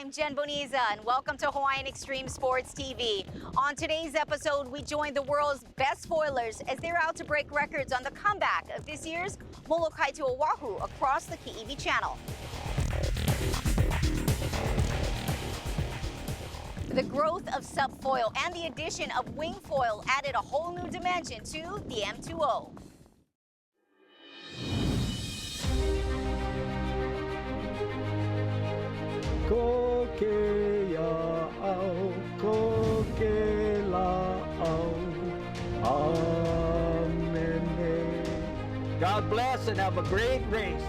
I'm Jen Boniza, and welcome to Hawaiian Xtreme Sports TV. On today's episode, we join the world's best foilers as they're out to break records on the comeback of this year's Molokai to Oahu across the Ki'iwi Channel. The growth of subfoil and the addition of Wingfoil added a whole new dimension to the M2O. Ko ke ao, ko ke la'au, amen. God bless and have a great race.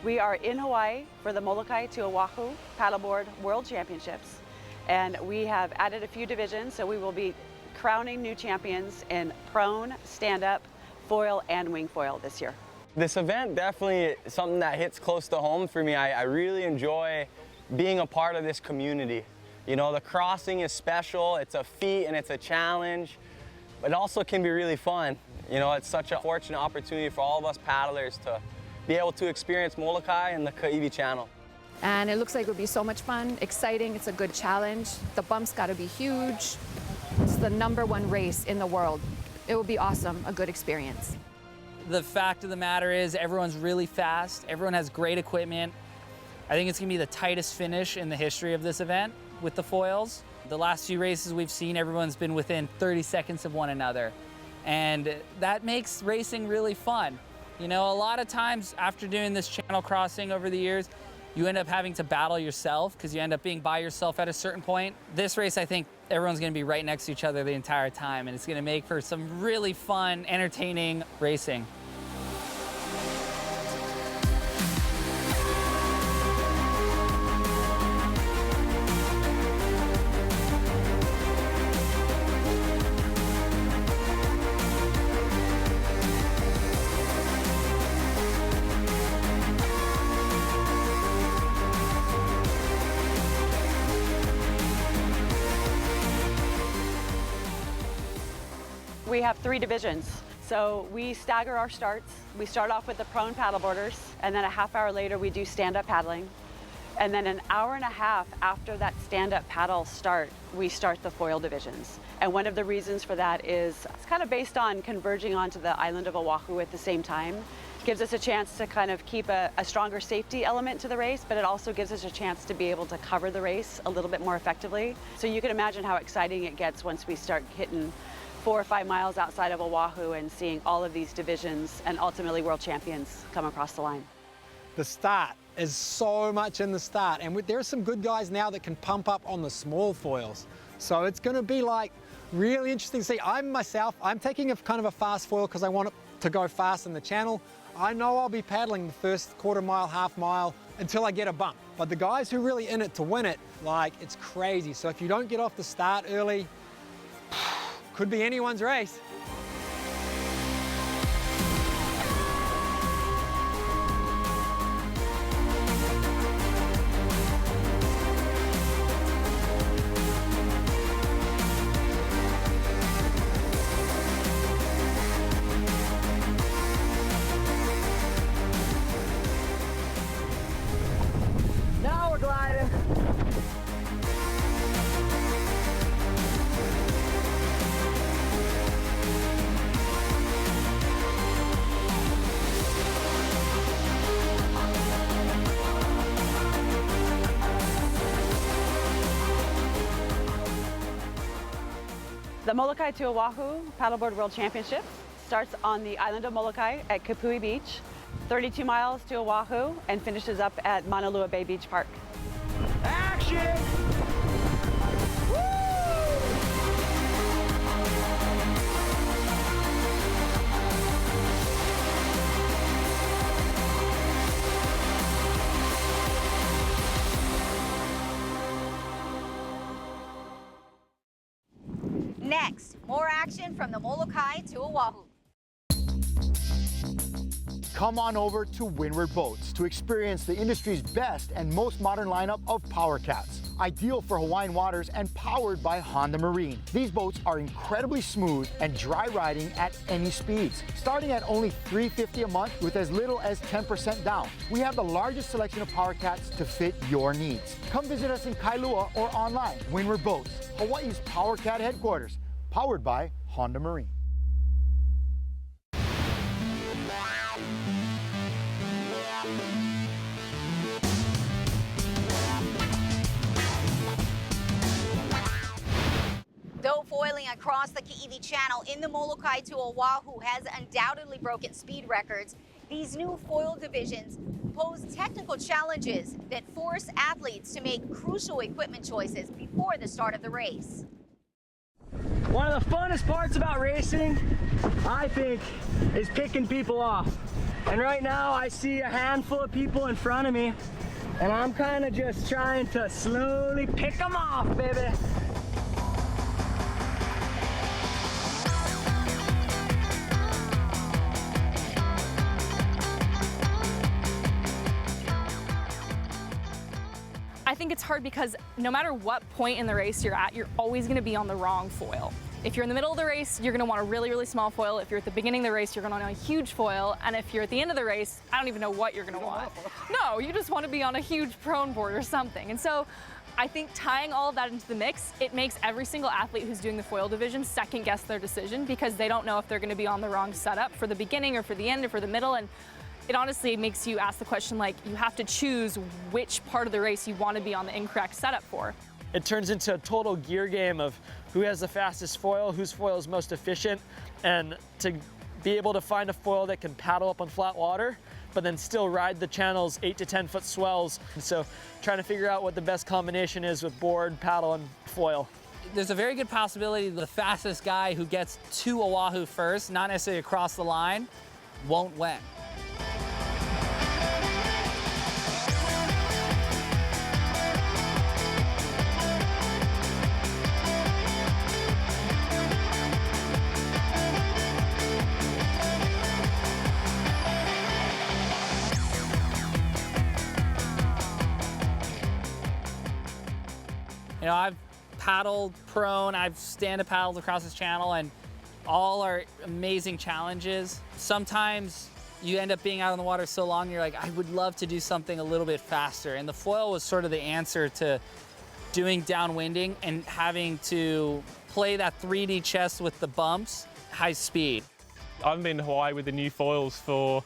We are in Hawaii for the Molokai to Oahu Paddleboard World Championships, and we have added a few divisions, so we will be crowning new champions in prone, stand-up, foil, and wingfoil this year. This event definitely is something that hits close to home for me. I really enjoy being a part of this community. You know, the crossing is special, it's a feat and it's a challenge, but it also can be really fun. You know, it's such a fortunate opportunity for all of us paddlers to be able to experience Molokai and the Ki'iwi Channel. And it looks like it would be so much fun, exciting, it's a good challenge. The bumps gotta be huge. It's the #1 race in the world. It will be awesome, a good experience. The fact of the matter is everyone's really fast, everyone has great equipment. I think it's gonna be the tightest finish in the history of this event with the foils. The last few races we've seen, everyone's been within 30 seconds of one another. And that makes racing really fun. You know, a lot of times after doing this channel crossing over the years, you end up having to battle yourself because you end up being by yourself at a certain point. This race, I think everyone's gonna be right next to each other the entire time, and it's gonna make for some really fun, entertaining racing. We have 3 divisions. So we stagger our starts. We start off with the prone paddleboarders, and then a half hour later we do stand-up paddling. And then an hour and a half after that stand-up paddle start, we start the foil divisions. And one of the reasons for that is it's kind of based on converging onto the island of Oahu at the same time. It gives us a chance to kind of keep a stronger safety element to the race, but it also gives us a chance to be able to cover the race a little bit more effectively. So you can imagine how exciting it gets once we start hitting 4 or 5 miles outside of Oahu and seeing all of these divisions and ultimately world champions come across the line. The start is so much in the start, and there are some good guys now that can pump up on the small foils. So it's going to be like really interesting to see. I'm taking a kind of a fast foil because I want it to go fast in the channel. I know I'll be paddling the first quarter mile, half mile until I get a bump. But the guys who are really in it to win it, like, it's crazy. So if you don't get off the start early, could be anyone's race. Now we're gliding. The Molokai to Oahu Paddleboard World Championship starts on the island of Molokai at Kapui Beach, 32 miles to Oahu, and finishes up at Manalua Bay Beach Park. Action! Next, more action from the Molokai to Oahu. Come on over to Windward Boats to experience the industry's best and most modern lineup of power cats, ideal for Hawaiian waters and powered by Honda Marine. These boats are incredibly smooth and dry riding at any speeds, starting at only $350 a month with as little as 10% down. We have the largest selection of power cats to fit your needs. Come visit us in Kailua or online. Windward Boats, Hawaii's power cat headquarters, powered by Honda Marine. Though foiling across the Ki'iwi Channel in the Molokai to Oahu has undoubtedly broken speed records, these new foil divisions pose technical challenges that force athletes to make crucial equipment choices before the start of the race. One of the funnest parts about racing, I think, is picking people off. And right now I see a handful of people in front of me, and I'm kind of just trying to slowly pick them off, baby. I think it's hard because no matter what point in the race you're at, you're always going to be on the wrong foil. If you're in the middle of the race, you're going to want a really, really small foil. If you're at the beginning of the race, you're going to want a huge foil. And if you're at the end of the race, I don't even know what you're going to want. No, you just want to be on a huge prone board or something. And so I think tying all of that into the mix, it makes every single athlete who's doing the foil division second guess their decision because they don't know if they're going to be on the wrong setup for the beginning or for the end or for the middle. And it honestly makes you ask the question, like, you have to choose which part of the race you want to be on the incorrect setup for. It turns into a total gear game of who has the fastest foil, whose foil is most efficient, and to be able to find a foil that can paddle up on flat water, but then still ride the channel's 8 to 10 foot swells. And so trying to figure out what the best combination is with board, paddle, and foil. There's a very good possibility the fastest guy who gets to Oahu first, not necessarily across the line, won't win. You know, I've paddled prone, I've stand-up paddled across this channel, and all are amazing challenges. Sometimes you end up being out on the water so long, you're like, I would love to do something a little bit faster. And the foil was sort of the answer to doing downwinding and having to play that 3D chess with the bumps, high speed. I've been to Hawaii with the new foils for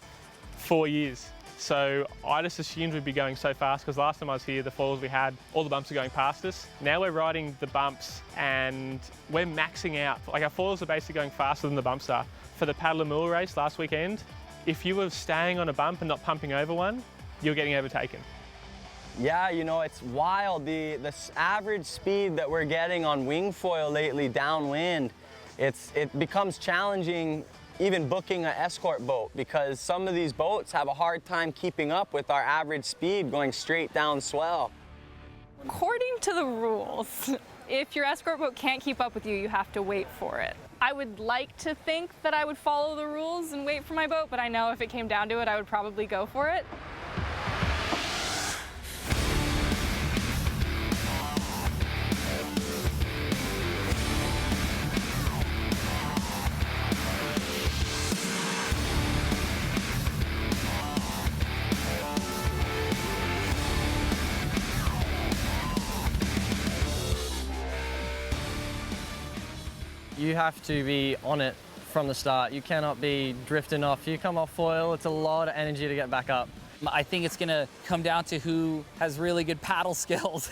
4 years. So I just assumed we'd be going so fast because last time I was here, the foils we had, all the bumps are going past us. Now we're riding the bumps and we're maxing out. Like our foils are basically going faster than the bumps are. For the Paddle and Moor race last weekend, if you were staying on a bump and not pumping over one, you're getting overtaken. Yeah, you know, it's wild. The average speed that we're getting on Wingfoil lately downwind, it becomes challenging even booking an escort boat because some of these boats have a hard time keeping up with our average speed going straight down swell. According to the rules, if your escort boat can't keep up with you, you have to wait for it. I would like to think that I would follow the rules and wait for my boat, but I know if it came down to it, I would probably go for it. You have to be on it from the start. You cannot be drifting off. You come off foil, it's a lot of energy to get back up. I think it's gonna come down to who has really good paddle skills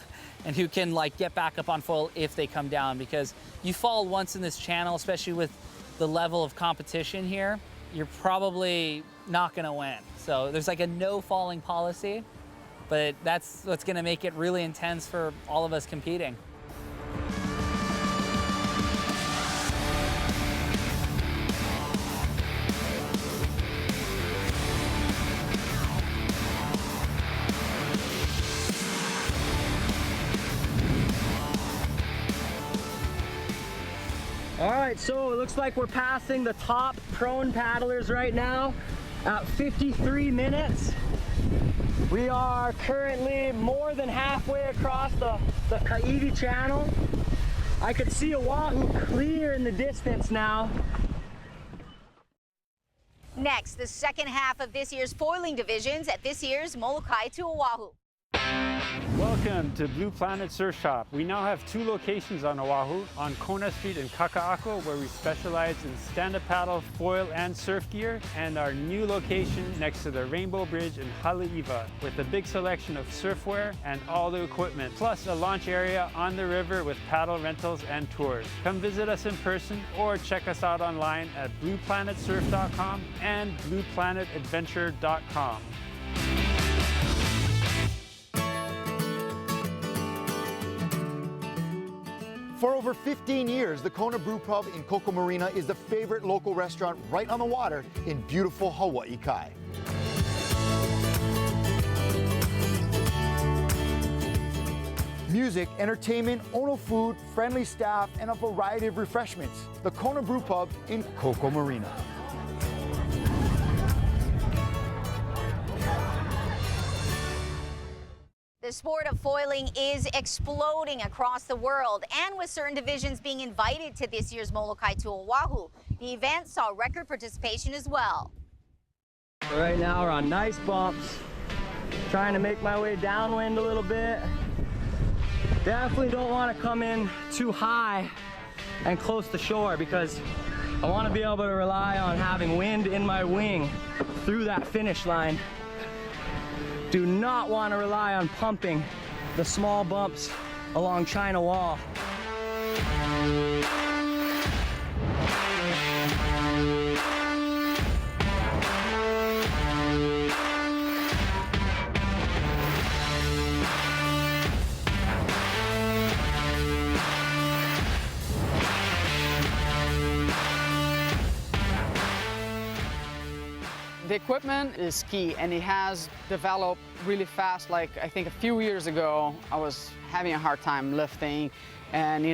and who can like get back up on foil if they come down, because you fall once in this channel, especially with the level of competition here, you're probably not gonna win. So there's like a no falling policy, but that's what's gonna make it really intense for all of us competing. All right, so it looks like we're passing the top prone paddlers right now at 53 minutes. We are currently more than halfway across the Kaiwi Channel. I could see Oahu clear in the distance now. Next, the second half of this year's foiling divisions at this year's Molokai to Oahu. Welcome to Blue Planet Surf Shop. We now have 2 locations on Oahu, on Kona Street in Kaka'ako, where we specialize in stand-up paddle, foil, and surf gear, and our new location next to the Rainbow Bridge in Haleiwa, with a big selection of surfwear and all the equipment, plus a launch area on the river with paddle rentals and tours. Come visit us in person or check us out online at blueplanetsurf.com and blueplanetadventure.com. For over 15 years, the Kona Brew Pub in Koko Marina is the favorite local restaurant right on the water in beautiful Hawaii Kai. Music, entertainment, Ono food, friendly staff, and a variety of refreshments. The Kona Brew Pub in Koko Marina. The sport of foiling is exploding across the world, and with certain divisions being invited to this year's Molokai to Oahu, the event saw record participation as well. Right now we're on nice bumps, trying to make my way downwind a little bit. Definitely don't want to come in too high and close to shore, because I want to be able to rely on having wind in my wing through that finish line. Do not want to rely on pumping the small bumps along China Wall. The equipment is key, and it has developed really fast. Like, I think a few years ago, I was having a hard time lifting, and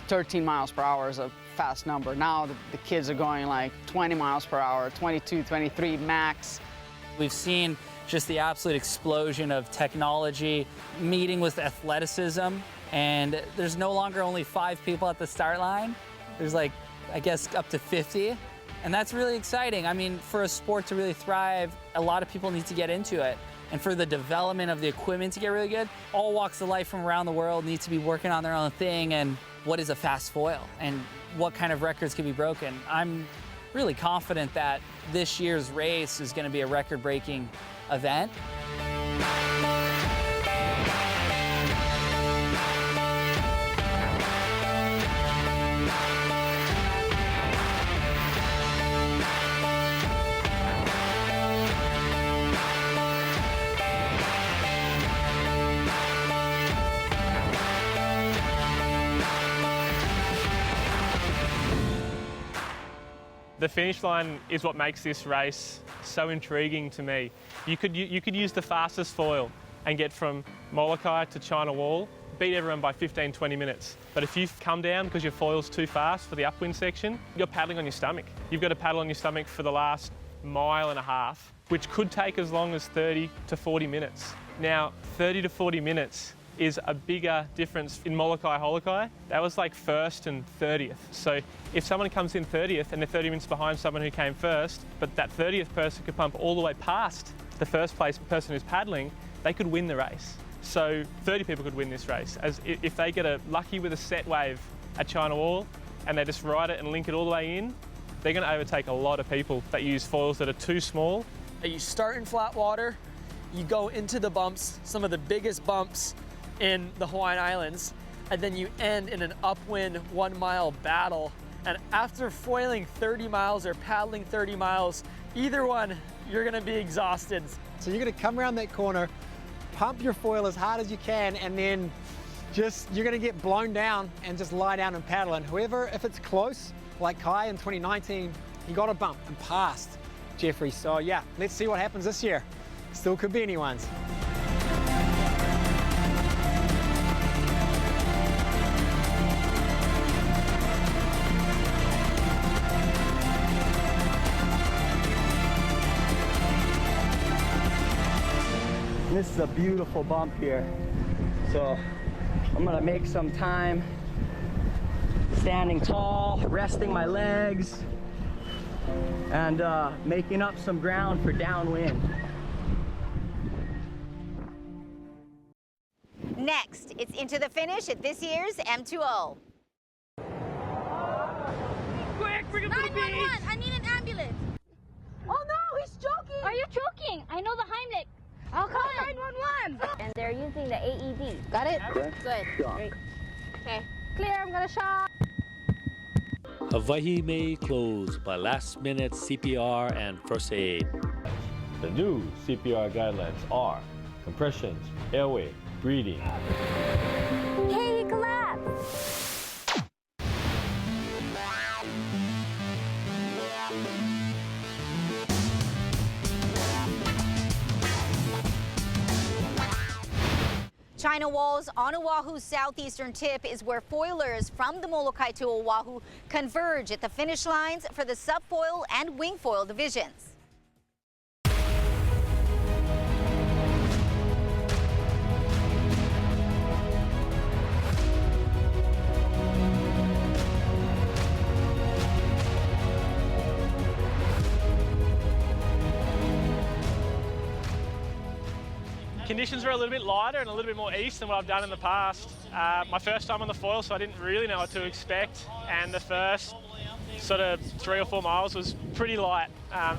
13 miles per hour is a fast number. Now the kids are going like 20 miles per hour, 22, 23 max. We've seen just the absolute explosion of technology meeting with athleticism, and there's no longer only 5 people at the start line. There's like, I guess, up to 50. And that's really exciting. I mean, for a sport to really thrive, a lot of people need to get into it. And for the development of the equipment to get really good, all walks of life from around the world need to be working on their own thing. And what is a fast foil? And what kind of records can be broken? I'm really confident that this year's race is going to be a record-breaking event. The finish line is what makes this race so intriguing to me. You could use the fastest foil and get from Molokai to China Wall, beat everyone by 15-20 minutes. But if you come down because your foil's too fast for the upwind section, you're paddling on your stomach. You've got to paddle on your stomach for the last mile and a half, which could take as long as 30 to 40 minutes. Now, 30 to 40 minutes is a bigger difference in Molokai Holokai. That was like 1st and 30th. So if someone comes in 30th and they're 30 minutes behind someone who came first, but that 30th person could pump all the way past the first place person who's paddling, they could win the race. So 30 people could win this race, as if they get lucky with a set wave at China Wall and they just ride it and link it all the way in, they're going to overtake a lot of people that use foils that are too small. You start in flat water, you go into the bumps, some of the biggest bumps in the Hawaiian Islands, and then you end in an upwind 1 mile battle. And after foiling 30 miles or paddling 30 miles, either one, you're gonna be exhausted. So you're gonna come around that corner, pump your foil as hard as you can, and then you're gonna get blown down and just lie down and paddle. And whoever, if it's close, like Kai in 2019, he got a bump and passed Jeffrey. So yeah, let's see what happens this year. Still could be anyone's. This is a beautiful bump here. So I'm gonna make some time standing tall, resting my legs, and making up some ground for downwind. Next, it's into the finish at this year's M2O. Quick, bring him to the beach! 911, I need an ambulance. Oh no, he's choking! Are you choking? I know the Heimlich. I'll call 911. And they're using the AED. Got it? Good. Great. Okay. Clear, I'm gonna shock. Hawaii may close by last-minute CPR and first aid. The new CPR guidelines are compressions, airway, breathing. Hey, he collapsed. China Walls on Oahu's southeastern tip is where foilers from the Molokai to Oahu converge at the finish lines for the subfoil and wingfoil divisions. Conditions were a little bit lighter and a little bit more east than what I've done in the past. My first time on the foil, so I didn't really know what to expect. And the first sort of 3 or 4 miles was pretty light.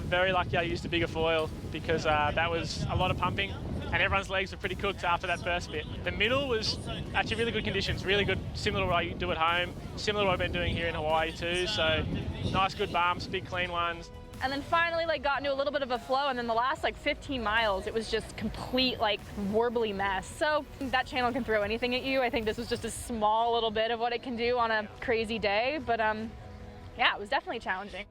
Very lucky I used a bigger foil because that was a lot of pumping and everyone's legs were pretty cooked after that first bit. The middle was actually really good conditions, really good, similar to what I do at home, similar to what I've been doing here in Hawaii too. So nice, good bumps, big, clean ones. And then finally got into a little bit of a flow, and then the last 15 miles, it was just complete warbly mess. So that channel can throw anything at you. I think this was just a small little bit of what it can do on a crazy day, but yeah, it was definitely challenging.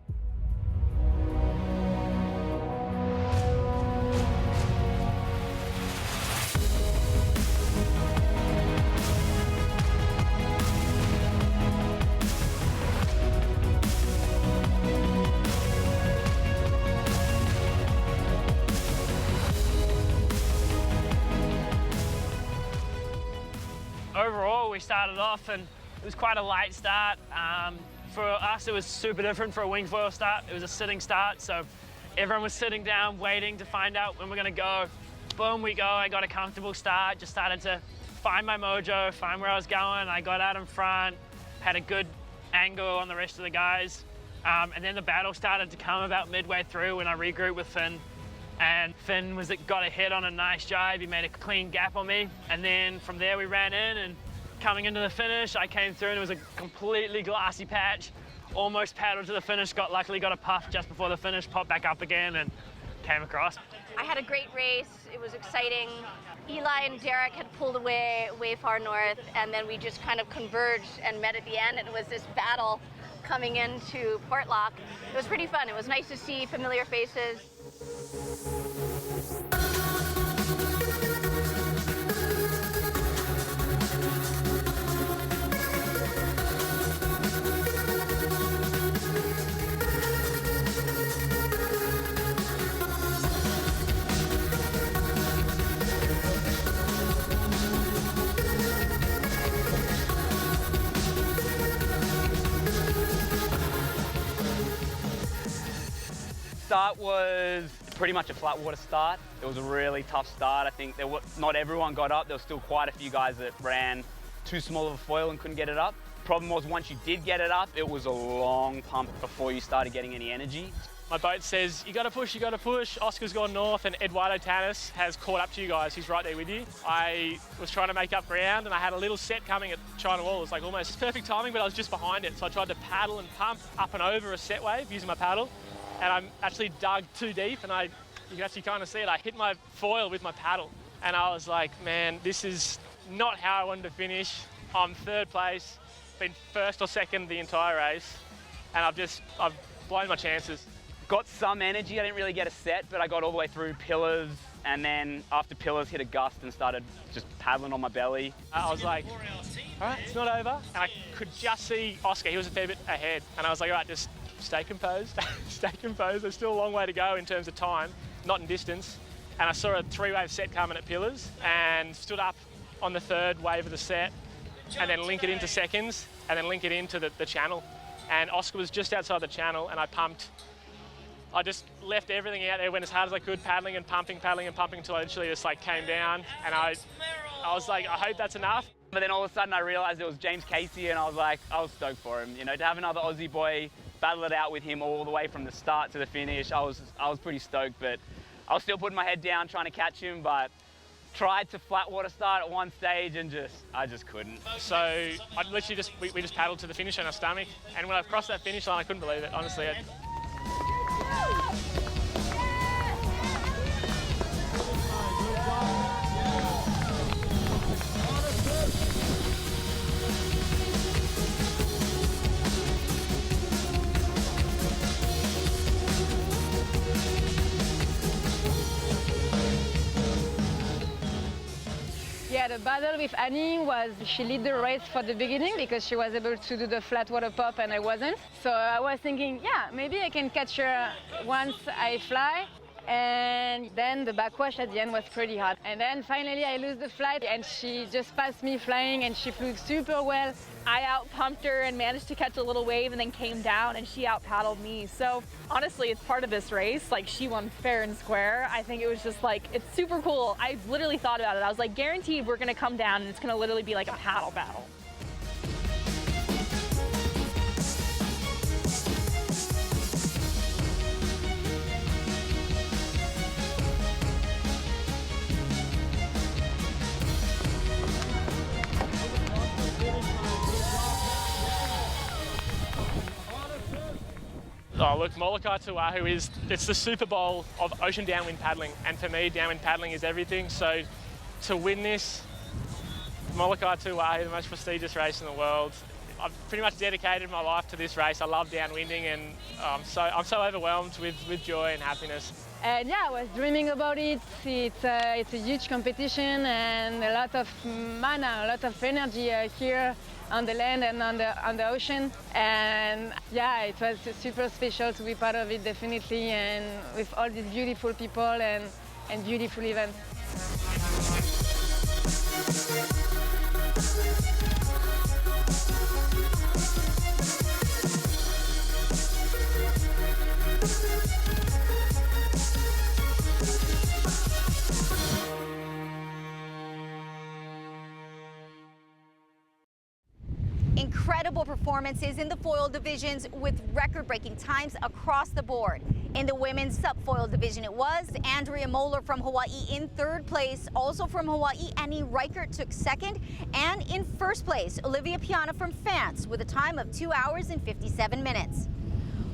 Overall, we started off and it was quite a late start. For us, it was super different for a wingfoil start. It was a sitting start, so everyone was sitting down waiting to find out when we're gonna go. Boom, we go. I got a comfortable start, just started to find my mojo, find where I was going. I got out in front, had a good angle on the rest of the guys. And then the battle started to come about midway through when I regrouped with Finn. And Finn got a hit on a nice jibe. He made a clean gap on me. And then from there we ran in, and coming into the finish, I came through and it was a completely glassy patch. Almost paddled to the finish, luckily got a puff just before the finish, popped back up again and came across. I had a great race. It was exciting. Eli and Derek had pulled away way far north, and then we just kind of converged and met at the end, and it was this battle coming into Portlock. It was pretty fun. It was nice to see familiar faces. Start was pretty much a flat water start. It was a really tough start. I think not everyone got up. There was still quite a few guys that ran too small of a foil and couldn't get it up. Problem was, once you did get it up, it was a long pump before you started getting any energy. My boat says, you gotta push, you gotta push. Oscar's gone north and Eduardo Tanis has caught up to you guys. He's right there with you. I was trying to make up ground and I had a little set coming at China Wall. It was like almost perfect timing, but I was just behind it. So I tried to paddle and pump up and over a set wave using my paddle. And I actually dug too deep and you can actually kind of see it. I hit my foil with my paddle. And I was like, man, this is not how I wanted to finish. I'm third place, been first or second the entire race. And I've blown my chances. Got some energy. I didn't really get a set, but I got all the way through pillars, and then after pillars hit a gust and started just paddling on my belly. I was like, all right, it's not over. And I could just see Oscar, he was a fair bit ahead. And I was like, all right, just stay composed, stay composed. There's still a long way to go in terms of time, not in distance. And I saw a 3-wave set coming at pillars and stood up on the 3rd wave of the set and then link it into seconds and then link it into the channel. And Oscar was just outside the channel and I just left everything out there, went as hard as I could, paddling and pumping until I literally just like came down. And I was like, I hope that's enough. But then all of a sudden I realized it was James Casey and I was stoked for him. You know, to have another Aussie boy battle it out with him all the way from the start to the finish, I was pretty stoked, but I was still putting my head down trying to catch him, but tried to flat water start at one stage and I just couldn't. So I literally we just paddled to the finish on our stomach. And when I crossed that finish line, I couldn't believe it, honestly. Yeah, the battle with Annie was she led the race for the beginning because she was able to do the flat water pop and I wasn't. So I was thinking, yeah, maybe I can catch her once I fly. And then the backwash at the end was pretty hard. And then finally I lose the flight and she just passed me flying and she flew super well. I out-pumped her and managed to catch a little wave and then came down and she out-paddled me. So honestly, it's part of this race. Like, she won fair and square. I think it was just like, it's super cool. I literally thought about it. I was like, guaranteed we're gonna come down and it's gonna literally be like a paddle battle. Oh, look, Molokai to Oahu it's the Super Bowl of ocean downwind paddling. And for me, downwind paddling is everything. So to win this, Molokai to Oahu, the most prestigious race in the world. I've pretty much dedicated my life to this race. I love downwinding and I'm so overwhelmed with joy and happiness. And yeah, I was dreaming about it. It's a huge competition and a lot of mana, a lot of energy here on the land and on the ocean. And yeah, it was super special to be part of it, definitely, and with all these beautiful people and beautiful events. Incredible performances in the foil divisions with record-breaking times across the board. In the women's subfoil division, it was Andrea Moeller from Hawaii in 3rd place. Also from Hawaii, Annie Reichert took 2nd. And in 1st place, Olivia Piana from France with a time of 2 hours and 57 minutes.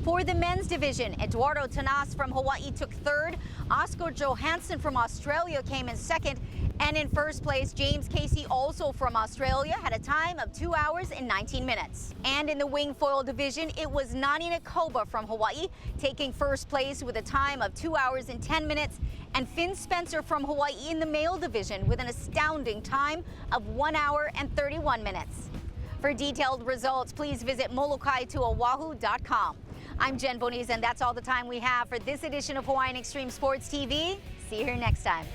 For the men's division, Eduardo Tanas from Hawaii took 3rd. Oscar Johansson from Australia came in 2nd. And in 1st place, James Casey, also from Australia, had a time of 2 hours and 19 minutes. And in the wingfoil division, it was Nani Nakoba from Hawaii taking 1st place with a time of 2 hours and 10 minutes. And Finn Spencer from Hawaii in the male division with an astounding time of 1 hour and 31 minutes. For detailed results, please visit molokai2oahu.com. I'm Jen Boniza, and that's all the time we have for this edition of Hawaiian Extreme Sports TV. See you here next time.